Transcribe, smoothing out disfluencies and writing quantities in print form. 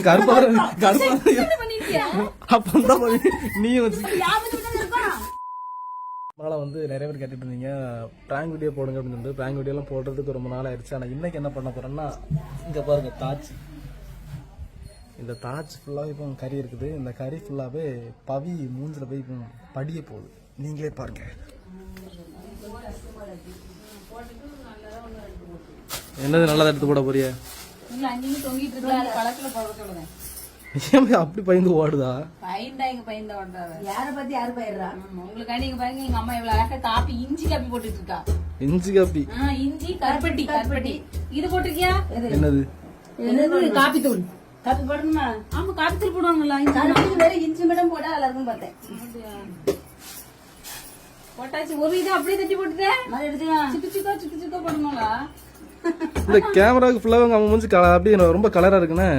கருப்பா அப்பதான் நீயும் அதனால வந்து நிறைய பேர் கேட்டுட்டு இருந்தீங்க பிராங்க் வீடியோ போடுங்க அப்படின்னு சொல்லிட்டு. பிராங்க் வீடியோலாம் போடுறதுக்கு ரொம்ப நாள் ஆயிடுச்சு. ஆனால் இன்னைக்கு என்ன பண்ண போறேன்னா, இங்க பாருங்க தாஜ். இந்த தாஜ் ஃபுல்லாகவே இப்போ கறி இருக்குது. இந்த கறி ஃபுல்லாகவே பவி மூஞ்சில் போய் இப்போ படிய போகுது. நீங்களே பாருங்க. என்னது நல்லதா எடுத்து போட போறிய? அப்படி பயந்து ஓடுதா? யார பத்தி யாரு பயிரா? உங்களுக்காண்டி பாருங்க, எங்க அம்மா இவ்வளவு அழகா காப்பி இஞ்சி காப்பி போட்டுட்டு இருக்கா. இஞ்சி காப்பி? இஞ்சி கருப்பட்டி. கருப்பட்டி இது போட்டிருக்கியா? என்னது? காப்பி தூள். காப்பி போடணுமா? ஆமா, காப்பி தூள் போடுவாங்கல்ல. இஞ்சி மட்டும் போட நல்லா இருக்கும் பார்த்தேன். போட்டாச்சு. ஒரு இது அப்படியே தட்டி போட்டுட்டேன். எடுத்துக்கலாம். சிக்கு சிக்கா போடணுங்களா? இந்த கேமராவுக்கு ஃபுல்லாக அவங்க மூஞ்சி அப்படியே ரொம்ப கலரா இருக்குன்னு.